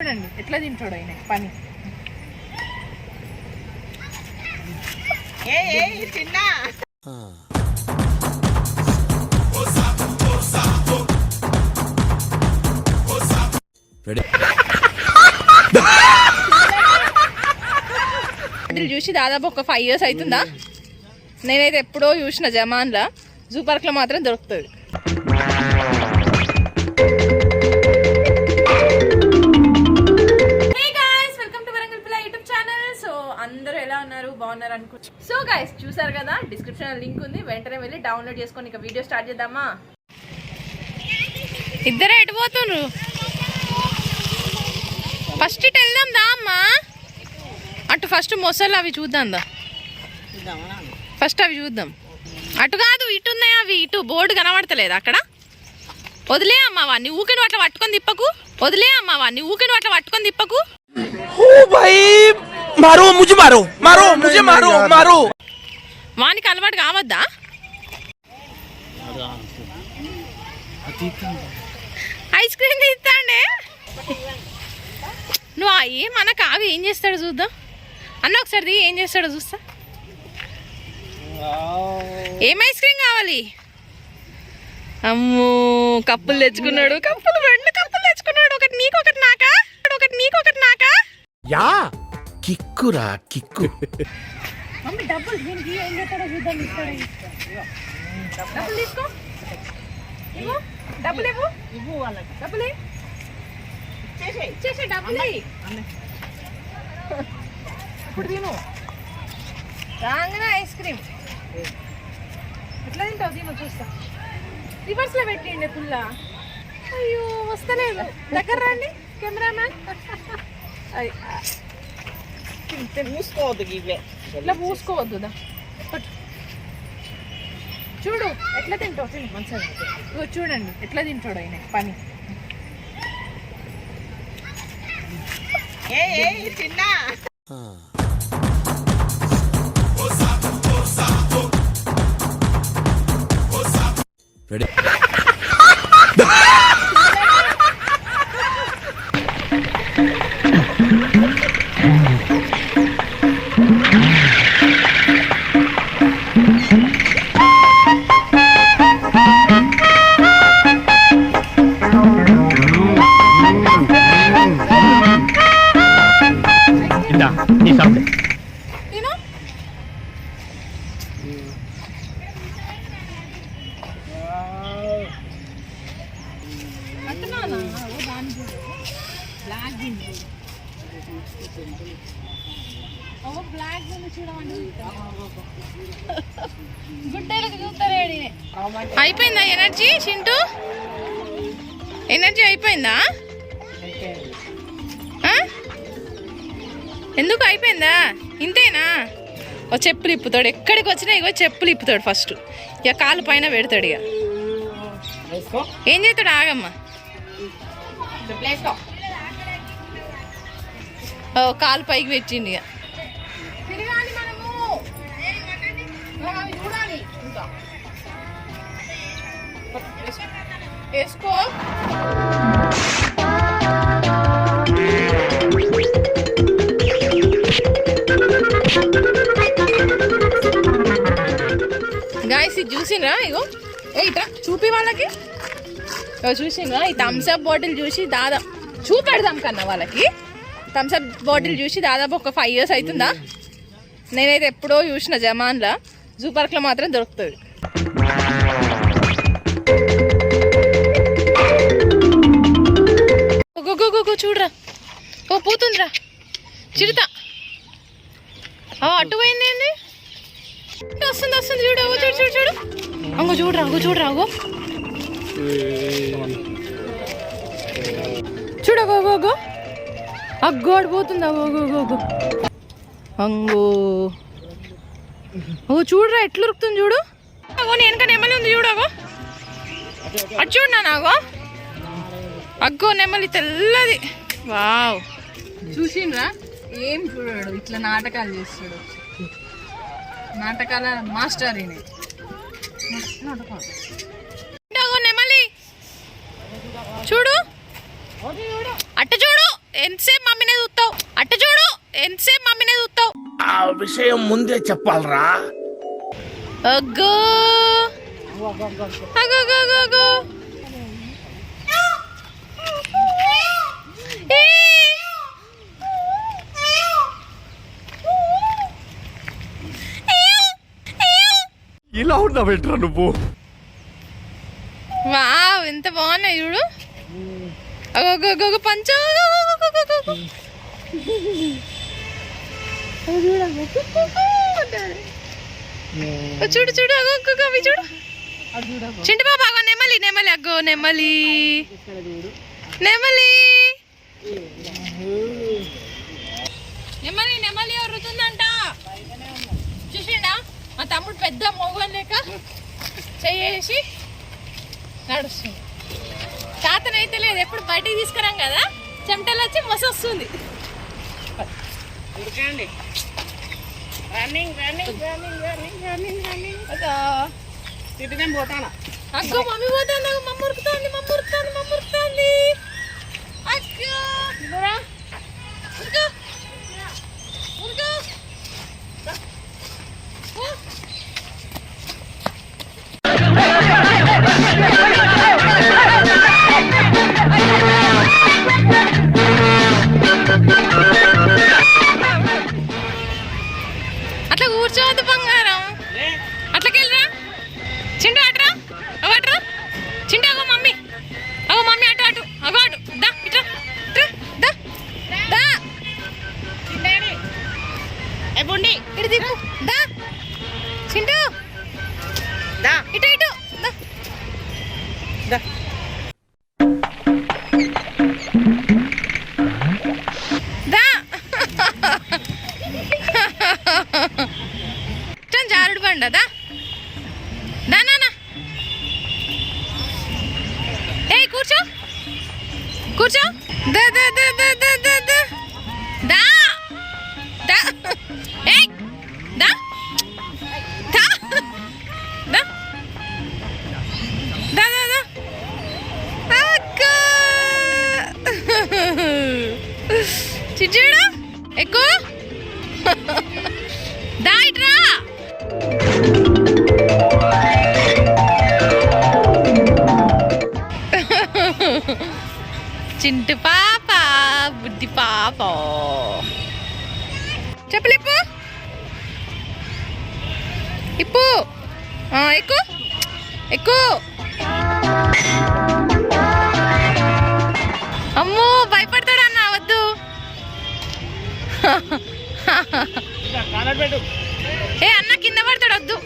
చూడండి ఎట్లా తింటాడు ఆయన పని. చిన్న చూసి దాదాపు ఒక 5 years అవుతుందా. నేనైతే ఎప్పుడో చూసిన జమాన్లా. జూ పార్క్ లో మాత్రం దొరుకుతుంది. అందరూ ఎలా ఉన్నారు, బాగున్నారు అనుకుంటా. సో గైస్ చూసారు కదా, డిస్క్రిప్షన్ లింక్ ఉంది, వెంటనే వెళ్ళి డౌన్లోడ్ చేసుకొని ఇక వీడియో స్టార్ట్ చేద్దామా. ఇద్దరే ఎటు పోతున్నారు? ఫస్ట్ ఇటు వెళ్దాం దా అమ్మా. అటు ఫస్ట్ మొసలు అవి చూద్దాం దా. ఫస్ట్ అవి చూద్దాం. అటు కాదు ఇటు ఉన్నాయి అవి. ఇటు బోర్డు కనబడతలేదు అక్కడ. వదిలే అమ్మా వాడిని ఊకిని అట్లా పట్టుకొని తిప్పకు. వదిలే అమ్మా వాడిని ఊకిని అట్లా పట్టుకొని తిప్పకు. मारो मुझे, मारो मारो मुझे, मारो मारो. వానికి అలవాటు కావద్దా? ఐస్ క్రీమ్ తీస్తాండే నువ్వు. ఏమన్నా కావి ఏం చేస్తాడు చూద్దాం అన్న. ఒకసారి ఏం చేస్తాడో చూస్తా. ఏం ఐస్ క్రీమ్ కావాలి? అమ్మో కప్పులు తెచ్చుకున్నాడు. కప్పులు 2 కప్పులు తెచ్చుకున్నాడు. ఒకటి నీకు ఒకటి నాకా. ఒకటి నీకు ఒకటి నాకా. Yeah కిక్కురా kick. మమ్మీ డబ్బులు దీనికి ఏం చేస్తాడో చూద్దాం. డబ్బులు తీసుకో. ఇవ్వు డబ్బులు. ఇవ్వు వాళ్ళకి డబ్బులు. ఇచ్చేసే డబ్బులు. ఇప్పుడు తిను. రాగానే ఐస్ క్రీమ్ ఎట్లా తింటావు? తిను చూస్తా. రివర్స్ లో పెట్టిండే పుల్ల. అయ్యో వస్తలేదు. దగ్గర రండి కెమెరామ్యాన్. మూసుకోవద్దు. ఇట్లా మూసుకోవద్దు. చూడు ఎట్లా తింటావు. తిను మంచిగా. ఇగో చూడండి ఎట్లా తింటాడు ఆయన పని. చిన్న అయిపోయిందా ఎనర్జీ చింటూ? ఎనర్జీ అయిపోయిందా? ఎందుకు అయిపోయిందా? ఇంతేనా? ఓ చెప్పులు ఇప్పుతాడు. ఎక్కడికి వచ్చినా ఇగో చెప్పులు ఇప్పుతాడు. ఫస్ట్ ఇక కాలు పైన పెడతాడు. ఇక ఏం చేస్తాడు? ఆగమ్మా. ఓ కాలు పైకి పెట్టిండి. ఇక తిరగాలి మనము. చూడాలి. ఇంకా వేసుకో. గాయస్ ఇది చూసిండ్రా? ఇగో ఇట్లా చూపి వాళ్ళకి. చూసిండ్రా? ఈ థమ్స్అప్ బాటిల్ చూసి దాదాపు చూపెడదాం కన్నా వాళ్ళకి. థమ్స్అప్ బాటిల్ చూసి దాదాపు ఒక 5 years అవుతుందా. నేనైతే ఎప్పుడో చూసిన జమాన్లా. జూ పార్క్ లో మాత్రం దొరుకుతుంది. చూడరా. ఓ పోతుందిరా చిరుత. అటు పోయింది. ఏంది వస్తుంది వస్తుంది. చూడు చూడు చూడు చూడు. అంగో చూడరా. అంగో చూడరా. అగో చూడగోగోగో. అగ్గోడు పోతుంది. అగోగోగోగో. అంగో ఓ చూడరా ఎట్లా ఉరుకుతుంది చూడు. అగో నేను వెనక నెమలి ఉంది చూడు. అగో అటు చూడు నాగో. అగ్గో నెమలి తెల్లది. వావ్ చూసిండ్రా? ఏం చూడాడు. ఇట్లా నాటకాలు చేస్తాడు. నాటకాల మాస్టర్ ఈయన. నెమలి చూడు. అట్ట చూడు. ఎంతసేపు మమ్మీనే చూస్తావు? అట్ట చూడు, ఎంతసేపు మమ్మీనే చూస్తావు? ఆ విషయం ముందే చెప్పాలరా. అగ్గో అగో అగో అగో అగో. ఇలా ఉన్నావేంట్రా నువ్వు? వావ్, ఎంత బాగున్నాయి చూడు. అగో అగో అగో అగో పంచ. చూడు చూడు అగో అగో అవి చూడు. చింటి బాబా అగో నెమలి నెమలి అగ్గో నెమలి నెమలి నెమలి నెమలి ఎవరుతుందంట. చూసిండా మా తమ్ముడు పెద్ద మొగన్ లేక చేసి నడుస్తుంది. తాతనైతే లేదు, ఎప్పుడు బయటికి తీసుకురాం కదా, చెమటలు వచ్చి మస వస్తుంది. అగ్గో మమ్మీ పోతాను, మమ్మ ఉరుకుతాంది మమ్మ ఉరుకుతాంది మమ్మ ఉరుకుతాంది. అగ్గో ఉరుకు ఉరుకు. అట్లా కూర్చోవద్దు బంగారం, అట్లకెళ్ళరా. చిండు అట్రా, అగో అట్రా చిండు. అగో మమ్మీ అగో మమ్మీ అటు అటు అగో అటు దా ఇట్రా దా దా బుండి ఇటు దిగు దా చిండు దా ఇటు ఇటు దా దా. దా. జారుడు బండ దా దా నానా. ఏ కూర్చో కూర్చో. దా దా దా దా దా దా దా దా దా. ఏ దా దా దా దా దా దా. అక్క చిచ్చుడు ఎక్కువ దా ఇట్రా. చింటు పాప బుద్ధి పాప. చెప్పలేపు ఇప్పు ఎక్కువ ఎక్కువ. అమ్మో భయపడతాడు అన్న, వద్దు. ఏ అన్న కింద పడతాడు, వద్దు.